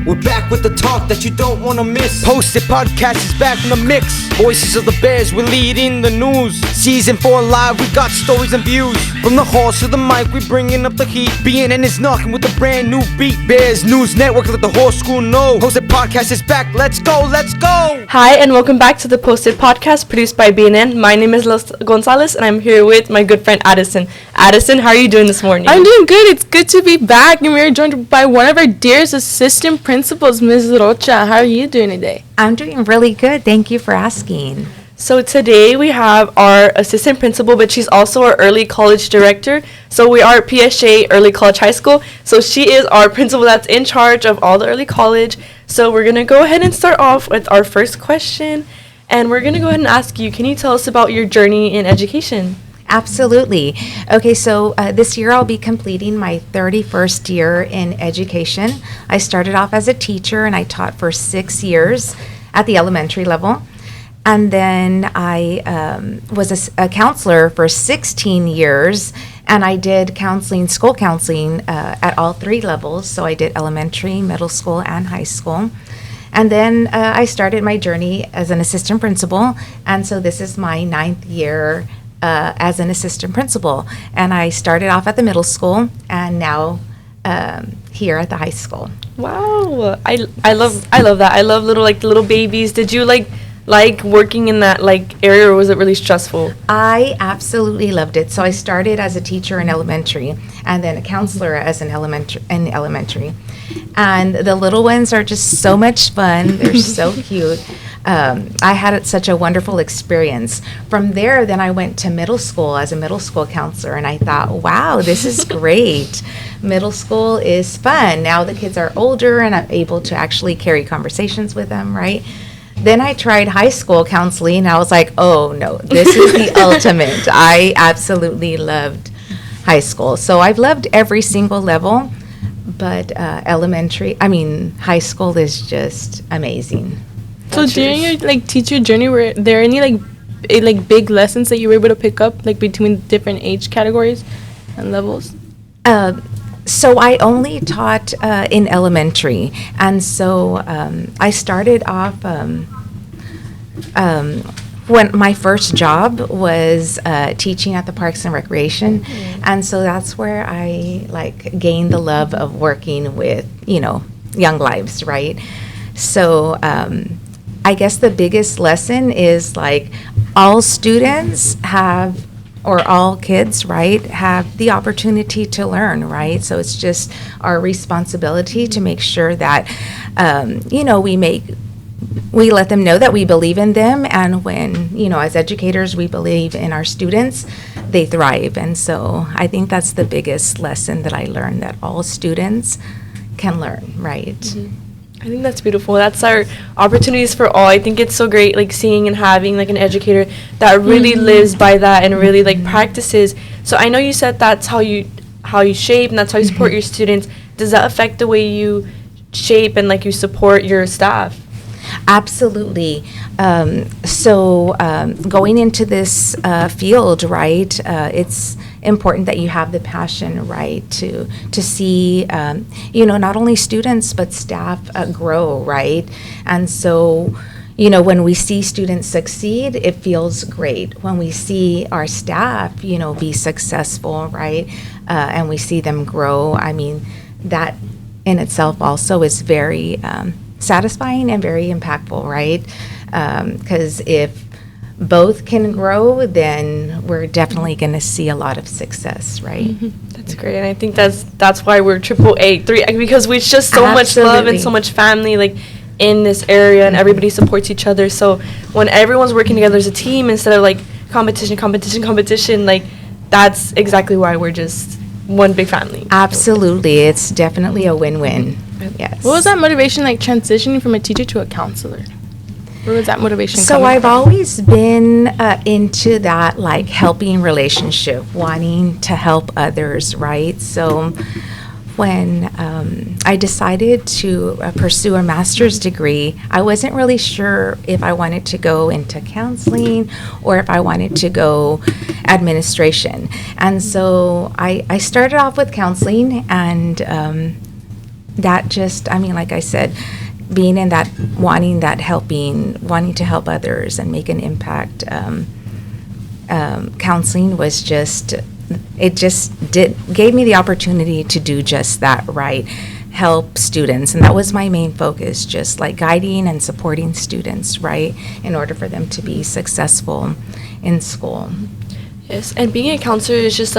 We're back with the talk that you don't want to miss. Posted podcast is back in the mix. Voices of the Bears, we're leading the news. Season 4 live, we got stories and views. From the halls to the mic, we bringing up the heat. BNN is knocking with a brand new beat. Bears News Network, let the whole school know. Posted podcast is back, let's go, let's go. Hi, and welcome back to the Posted podcast produced by BNN. My name is Los Gonzalez, and I'm here with my good friend Addison. Addison, how are you doing this morning? I'm doing good. It's good to be back, and we're joined by one of our dearest assistant principals, Ms. Rocha. How are you doing today? I'm doing really good. Thank you for asking. So today we have our assistant principal, but she's also our early college director. So we are at PSJA Early College High School. So she is our principal that's in charge of all the early college. So we're going to go ahead and start off with our first question. And we're going to go ahead and ask you, can you tell us about your journey in education? Absolutely. Okay, so this year I'll be completing my 31st year in education. I started off as a teacher, and I taught for 6 years at the elementary level. And then I was a counselor for 16 years, and I did counseling, school counseling at all 3 levels. So I did elementary, middle school, and high school. And then I started my journey as an assistant principal, and so this is my 9th year as an assistant principal. And I started off at the middle school, and now here at the high school. Wow, I love that. I love little babies. Did you like working in that area, or was it really stressful? I absolutely loved it. So I started as a teacher in elementary, and then a counselor as an elementary. And the little ones are just so much fun. They're so cute. I had such a wonderful experience. From there, then I went to middle school as a middle school counselor, and I thought, wow, this is great. Middle school is fun. Now the kids are older, and I'm able to actually carry conversations with them, right? Then I tried high school counseling, and I was like, oh, no, this is the ultimate. I absolutely loved high school. So I've loved every single level, but high school is just amazing. So during your teacher journey, were there any big lessons that you were able to pick up between different age categories and levels? So I only taught in elementary, and so I started off when my first job was teaching at the Parks and Recreation, and so that's where I gained the love of working with young lives, right? So I guess the biggest lesson is all students have, or all kids, right, have the opportunity to learn, right? So it's just our responsibility to make sure that, we let them know that we believe in them. And when, as educators, we believe in our students, they thrive. And so I think that's the biggest lesson that I learned, that all students can learn, right? Mm-hmm. I think that's beautiful. That's our opportunities for all. I think it's so great, seeing and having an educator that really lives by that and really practices. So I know you said that's how you shape and that's how you support your students. Does that affect the way you shape and you support your staff? Absolutely. So going into this field, right, it's important that you have the passion, right, to see, not only students but staff grow, right? And so, when we see students succeed, it feels great. When we see our staff, be successful, right, and we see them grow, I mean, that in itself also is very satisfying and very impactful, right? Because if both can grow, then we're definitely going to see a lot of success, right? Mm-hmm. That's great, and I think that's why we're AAA, because we just so much love and so much family in this area, and everybody supports each other. So when everyone's working together as a team instead of competition, that's exactly why we're just one big family. Absolutely, it's definitely a win-win. Yes. What was that motivation transitioning from a teacher to a counselor? Where was that motivation So coming I've from? always been into that helping relationship, wanting to help others, right? So when I decided to pursue a master's degree, I wasn't really sure if I wanted to go into counseling or if I wanted to go administration. And so I started off with counseling, and that just, I mean, like I said, being in that, wanting to help others and make an impact, counseling was just, gave me the opportunity to do just that, right? Help students, and that was my main focus, just like guiding and supporting students, right, in order for them to be successful in school. Yes, and being a counselor is just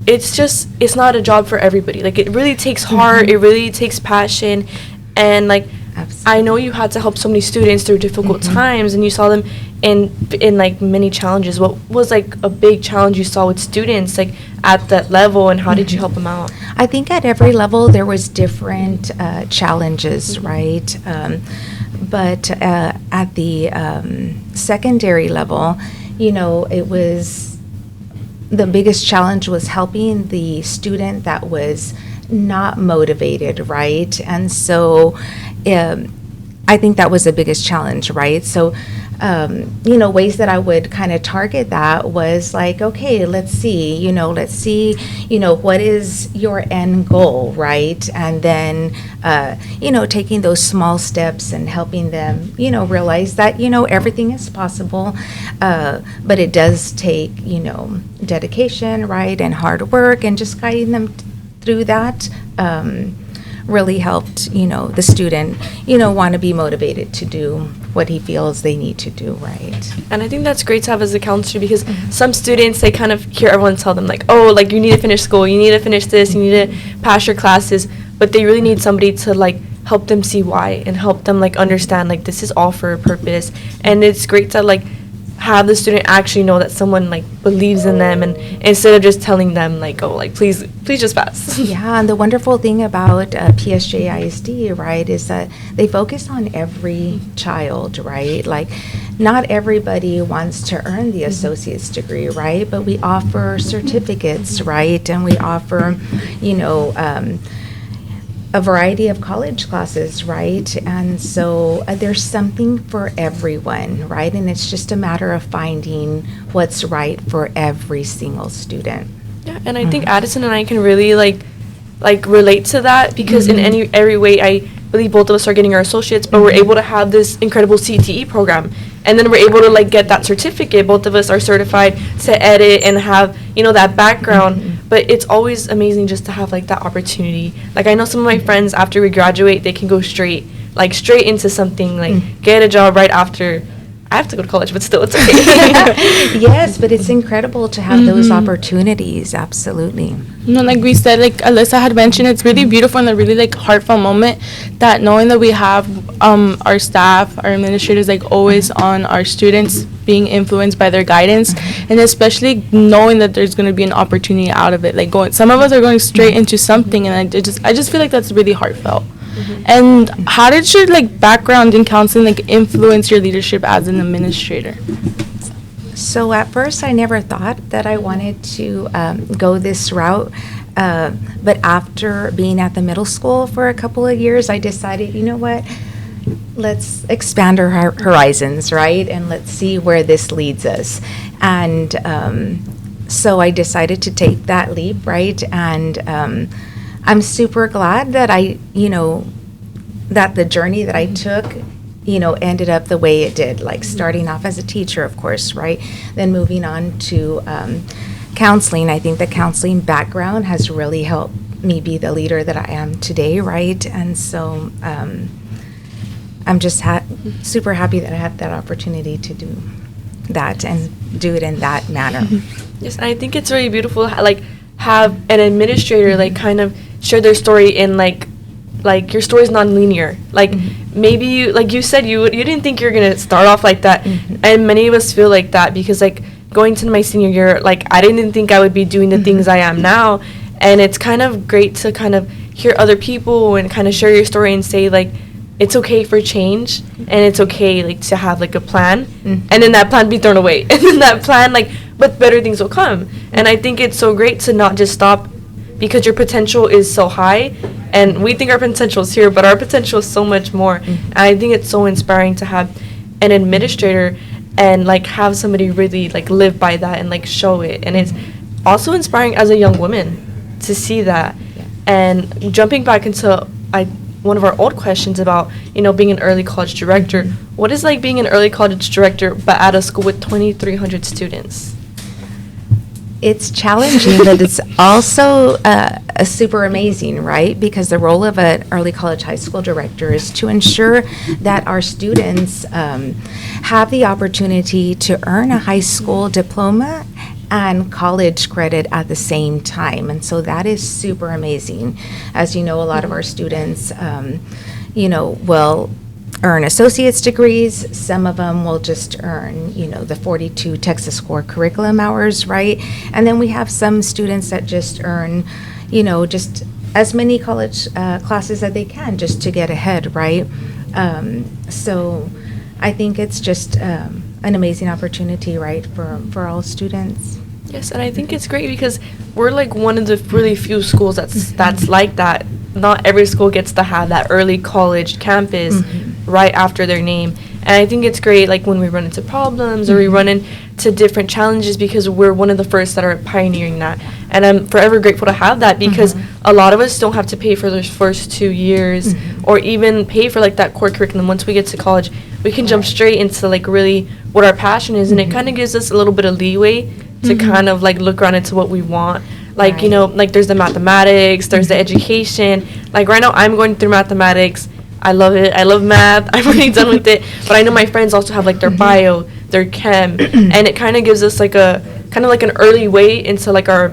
it's not a job for everybody. Like, it really takes heart, it really takes passion, and like, Absolutely. I know you had to help so many students through difficult times, and you saw them in like many challenges. What was like a big challenge you saw with students like at that level, and how did you help them out? I think at every level there was different challenges, right? But at the secondary level, it was, the biggest challenge was helping the student that was not motivated, right? And so I think that was the biggest challenge, right? So, ways that I would kind of target that was like, okay, let's see, what is your end goal, right? And then, taking those small steps and helping them, realize that, everything is possible, but it does take, dedication, right, and hard work, and just guiding them through that really helped, the student, want to be motivated to do what he feels they need to do, right? And I think that's great to have as a counselor, because some students, they kind of hear everyone tell them like, oh, like, you need to finish school, you need to finish this, you need to pass your classes, but they really need somebody to like help them see why and help them like understand like this is all for a purpose. And it's great to like have the student actually know that someone like believes in them, and instead of just telling them like, oh, like, please just pass. Yeah, and the wonderful thing about PSJA ISD, right, is that they focus on every child, right? Like, not everybody wants to earn the associate's degree, right? But we offer certificates, right? And we offer, a variety of college classes, right? And so there's something for everyone, right? And it's just a matter of finding what's right for every single student. Yeah, and I think Addison and I can really like relate to that, because in every way, I believe both of us are getting our associates, but we're able to have this incredible CTE program, and then we're able to like get that certificate. Both of us are certified to edit and have that background. But it's always amazing just to have like that opportunity. Like, I know some of my friends, after we graduate, they can go straight into something, like get a job right after. I have to go to college, but still, it's okay. Yes, but it's incredible to have those opportunities. Absolutely. Like we said, like Alessa had mentioned, it's really beautiful and a really like heartfelt moment, that knowing that we have our staff, our administrators, like always on our students, being influenced by their guidance, and especially knowing that there's going to be an opportunity out of it. Like, some of us are going straight into something, and I just feel like that's really heartfelt. And how did your like background in counseling like influence your leadership as an administrator? So at first, I never thought that I wanted to go this route. But after being at the middle school for a couple of years, I decided, you know what? Let's expand our horizons, right? And let's see where this leads us. And so I decided to take that leap, right? And I'm super glad that that the journey that I took, ended up the way it did, like starting off as a teacher, of course, right? Then moving on to counseling. I think the counseling background has really helped me be the leader that I am today, right? And so I'm just super happy that I had that opportunity to do that and do it in that manner. Yes, and I think it's really beautiful, like, have an administrator like kind of share their story in like your story is non-linear. Like, maybe you, like you said, you didn't think you're gonna start off like that, and many of us feel like that, because like going to my senior year, like I didn't think I would be doing the things I am now, and it's kind of great to kind of hear other people and kind of share your story and say like it's okay for change, and it's okay like to have like a plan, and then that plan be thrown away, and then that plan like, but better things will come. And I think it's so great to not just stop, because your potential is so high, and we think our potential is here, but our potential is so much more. And I think it's so inspiring to have an administrator and like have somebody really like live by that and like show it. And it's also inspiring as a young woman to see that. And jumping back into one of our old questions about, being an early college director, what is like being an early college director but at a school with 2,300 students? It's challenging, but it's also super amazing, right? Because the role of an early college high school director is to ensure that our students have the opportunity to earn a high school diploma and college credit at the same time. And so that is super amazing. As you know, a lot of our students, will earn associate's degrees. Some of them will just earn, the 42 Texas core curriculum hours, right? And then we have some students that just earn, just as many college classes as they can just to get ahead, right? So I think it's just an amazing opportunity, right, for all students. Yes, and I think it's great because we're like one of the really few schools that's like that. Not every school gets to have that early college campus right after their name. And I think it's great, like, when we run into problems or we run into different challenges, because we're one of the first that are pioneering that. And I'm forever grateful to have that, because a lot of us don't have to pay for those first 2 years or even pay for, like, that core curriculum. Once we get to college, we can jump straight into, like, really what our passion is. And it kind of gives us a little bit of leeway to kind of, like, look around into what we want. Like, like, there's the mathematics, there's the education. Like, right now, I'm going through mathematics. I love it. I love math. I'm already done with it. But I know my friends also have, like, their bio, their chem. And it kind of gives us, like, kind of like an early way into, like, our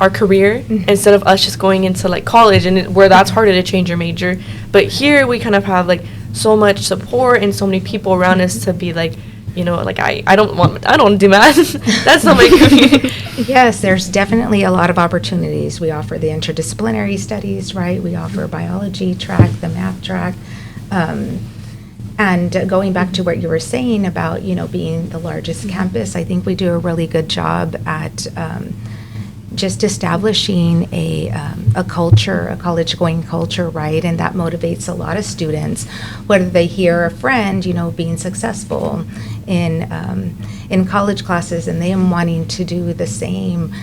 career, instead of us just going into, like, college, and where that's harder to change your major. But here we kind of have, like, so much support and so many people around us to be, like, like, I don't do math. That's not my career. Yes, there's definitely a lot of opportunities. We offer the interdisciplinary studies, right? We offer biology track, the math track. And going back to what you were saying about, being the largest campus, I think we do a really good job at just establishing a culture, a college-going culture, right? And that motivates a lot of students, whether they hear a friend, being successful in college classes and them wanting to do the same.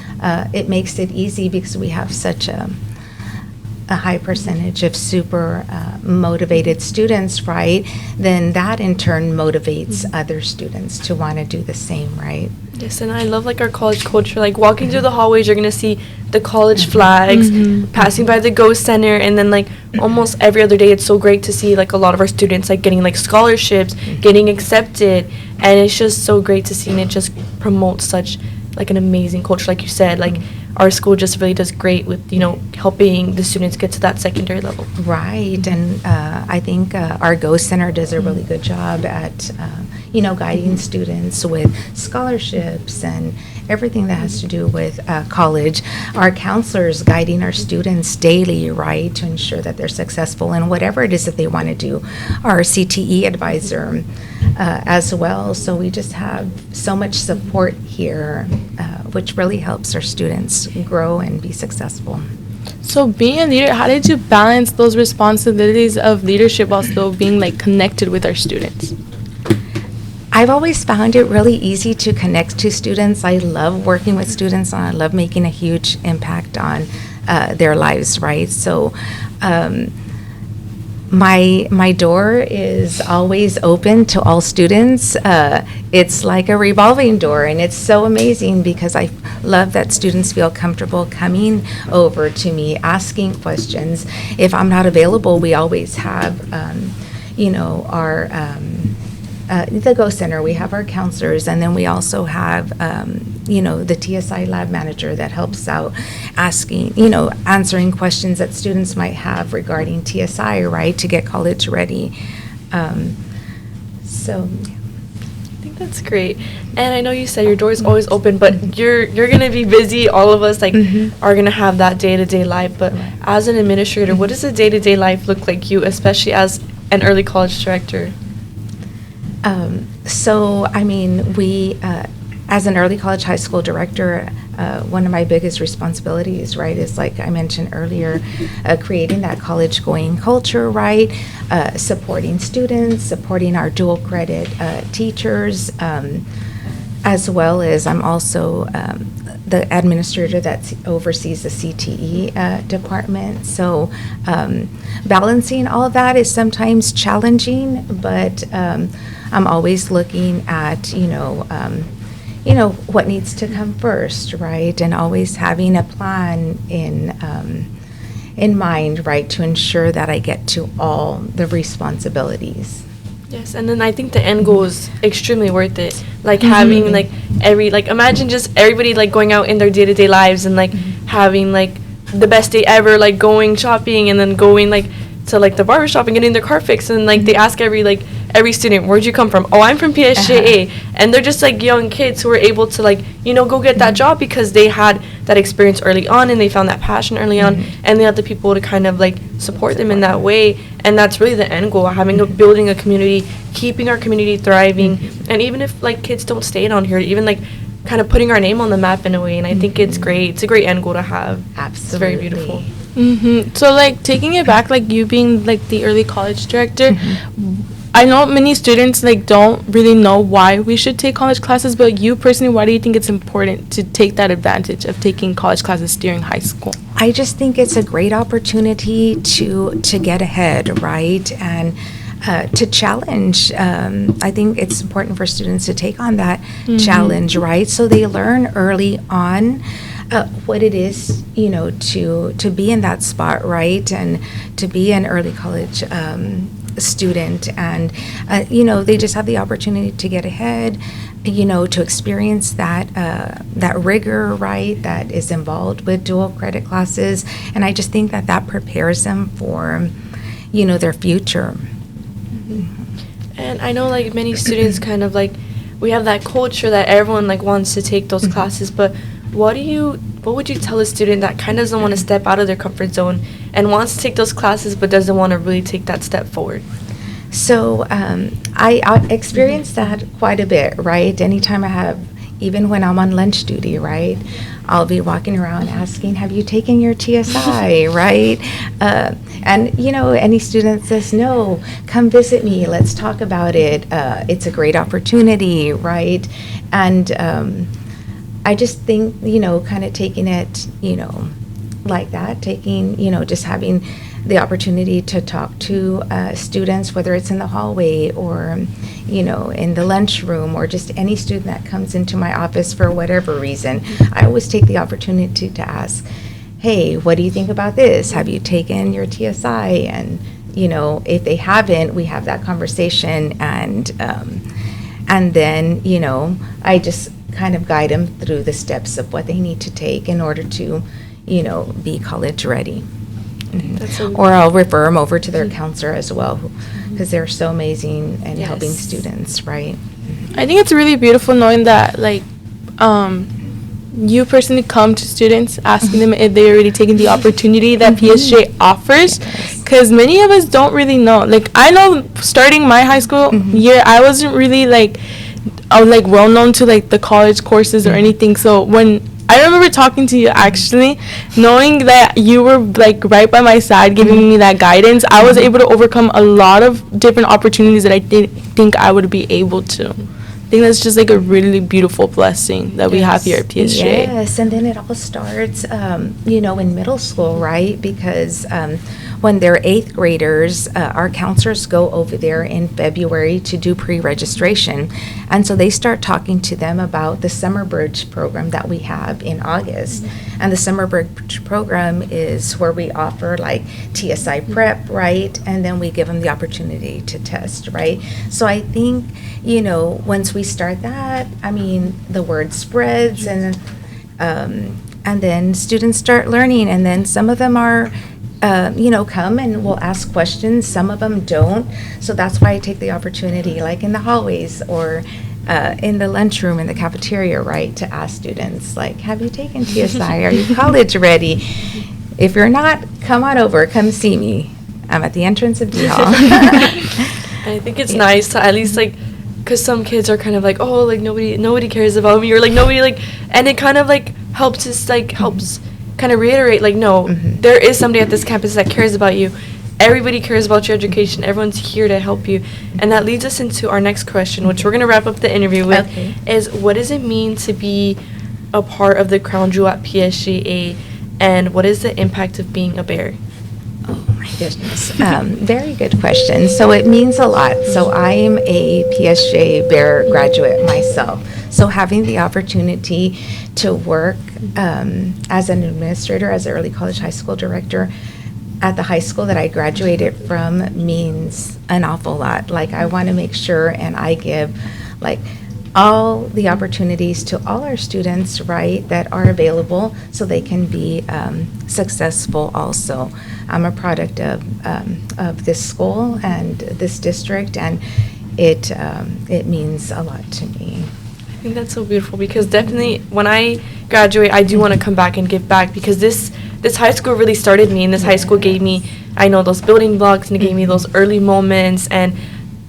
It makes it easy because we have such a high percentage of super motivated students, right? Then that in turn motivates other students to want to do the same, right? Yes, and I love, like, our college culture. Like, walking through the hallways, you're going to see the college flags, passing by the Ghost Center, and then, like, almost every other day, it's so great to see, like, a lot of our students, like, getting, like, scholarships, getting accepted, and it's just so great to see, and it just promotes such, like, an amazing culture, like you said. Like, our school just really does great with, helping the students get to that secondary level. Right, and I think our Ghost Center does a really good job at, guiding students with scholarships and everything that has to do with college. Our counselors guiding our students daily, right, to ensure that they're successful in whatever it is that they want to do. Our CTE advisor as well. So we just have so much support here, which really helps our students grow and be successful. So being a leader, how did you balance those responsibilities of leadership while still being, like, connected with our students? I've always found it really easy to connect to students. I love working with students, and I love making a huge impact on their lives, right? So my door is always open to all students. It's like a revolving door, and it's so amazing because I love that students feel comfortable coming over to me, asking questions. If I'm not available, we always have, our the Ghost Center. We have our counselors, and then we also have, the TSI lab manager that helps out asking, answering questions that students might have regarding TSI, right, to get college ready. So, I think that's great. And I know you said your door is always open, but you're gonna be busy. All of us, like, are gonna have that day-to-day life. But as an administrator, what does a day-to-day life look like you, especially as an early college director? We, as an early college high school director, one of my biggest responsibilities, right, is, like I mentioned earlier, creating that college-going culture, right, supporting students, supporting our dual credit teachers, as well as I'm also the administrator that oversees the CTE department. So balancing all of that is sometimes challenging, but I'm always looking at, what needs to come first, right? And always having a plan in mind, right, to ensure that I get to all the responsibilities. Yes, and then I think the end goal is extremely worth it. Like having like imagine just everybody like going out in their day-to-day lives and like having like the best day ever, like going shopping and then going like to like the barber shop and getting their car fixed, and like they ask every student, where'd you come from? Oh, I'm from PSJA. And they're just like young kids who are able to like, go get that job because they had that experience early on and they found that passion early on, and they had the people to kind of like support them in that way. And that's really the end goal, building a community, keeping our community thriving. And even if like kids don't stay down here, even like kind of putting our name on the map in a way. And I think it's great. It's a great end goal to have. Absolutely. It's very beautiful. So like taking it back, like you being like the early college director, I know many students like don't really know why we should take college classes, but you personally, why do you think it's important to take that advantage of taking college classes during high school? I just think it's a great opportunity to get ahead, right? And to challenge. I think it's important for students to take on that challenge, right? So they learn early on what it is, to be in that spot, right? And to be an early college student, and they just have the opportunity to get ahead, to experience that rigor, right, that is involved with dual credit classes. And I just think that prepares them for their future. And I know like many students kind of like, we have that culture that everyone like wants to take those classes, but what would you tell a student that kind of doesn't want to step out of their comfort zone and wants to take those classes but doesn't want to really take that step forward? So I experienced that quite a bit, right? Anytime even when I'm on lunch duty, right, I'll be walking around asking, have you taken your TSI, right? And, any student says, no, come visit me, let's talk about it. It's a great opportunity, right? And I just think, kind of taking it, like that, just having the opportunity to talk to students, whether it's in the hallway or, in the lunchroom, or just any student that comes into my office for whatever reason. I always take the opportunity to ask, hey, what do you think about this? Have you taken your TSI? And, if they haven't, we have that conversation, and then, I just kind of guide them through the steps of what they need to take in order to, be college ready. Or I'll refer them over to their counselor as well, because they're so amazing in helping students, right? I think it's really beautiful knowing that, like, you personally come to students asking them if they're already taking the opportunity that PSJ offers, because many of us don't really know. Like, I know starting my high school year, I wasn't really, well known to, the college courses or anything. So when I remember talking to you, actually, knowing that you were, right by my side, giving me that guidance, I was able to overcome a lot of different opportunities that I didn't think I would be able to. I think that's just, a really beautiful blessing that we have here at PSJ. Yes, and then it all starts, in middle school, right? Because when they're 8th graders, our counselors go over there in February to do pre-registration. And so they start talking to them about the Summer Bridge program that we have in August. And the Summer Bridge program is where we offer TSI prep, right? And then we give them the opportunity to test, right? So I think, once we start that, the word spreads, and then students start learning, and then some of them are come and will ask questions. Some of them don't. So that's why I take the opportunity, in the hallways or in the lunchroom, in the cafeteria, right, to ask students, have you taken TSI? Are you college ready? If you're not, come on over. Come see me. I'm at the entrance of D Hall. I think it's nice to at least, because some kids are kind of nobody cares about me, or nobody, and it kind of helps us, helps kind of reiterate, no, there is somebody at this campus that cares about you. Everybody cares about your education. Everyone's here to help you. And that leads us into our next question, which we're going to wrap up the interview with, is what does it mean to be a part of the Crown Jewel at PSJA, and what is the impact of being a bear? Oh my goodness. Very good question. So it means a lot. So I am a PSJ Bear graduate myself. So having the opportunity to work as an administrator, as an early college high school director at the high school that I graduated from means an awful lot. Like, I want to make sure and I give like all the opportunities to all our students, right, that are available so they can be successful also. I'm a product of this school and this district, and it means a lot to me. I think that's so beautiful, because definitely when I graduate, I do want to come back and give back, because this high school really started me, and this high school gave me, I know, those building blocks, and it gave me those early moments, and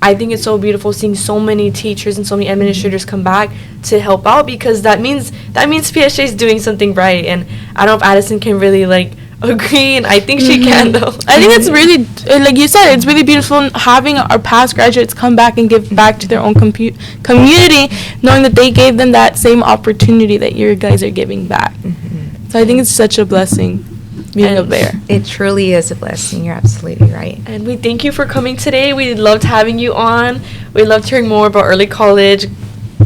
I think it's so beautiful seeing so many teachers and so many administrators come back to help out, because that means PSJ is doing something right. And I don't know if Addison can really like agree, and I think she can though. I think it's really, like you said, it's really beautiful having our past graduates come back and give back to their own community, knowing that they gave them that same opportunity that you guys are giving back. So I think it's such a blessing being a bear. It truly is a blessing. You're absolutely right. And we thank you for coming today. We loved having you on. We loved hearing more about early college.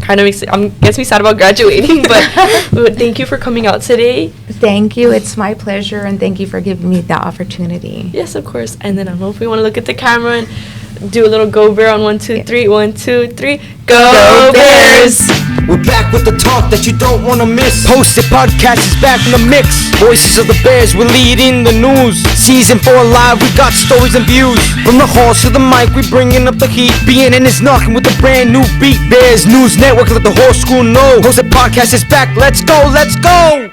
Kind of gets me sad about graduating, but thank you for coming out today. Thank you. It's my pleasure, and thank you for giving me the opportunity. Yes, of course. And then I don't know if we want to look at the camera and do a little go bear on 1, 2, 3. 1, 2, 3. Go Bears! We're back with the talk that you don't want to miss. Posted podcast is back in the mix. Voices of the Bears, we're leading the news. Season 4 live, we got stories and views. From the halls to the mic, we bringing up the heat. BNN is knocking with a brand new beat. Bears News Network, let the whole school know. Posted podcast is back, let's go, let's go!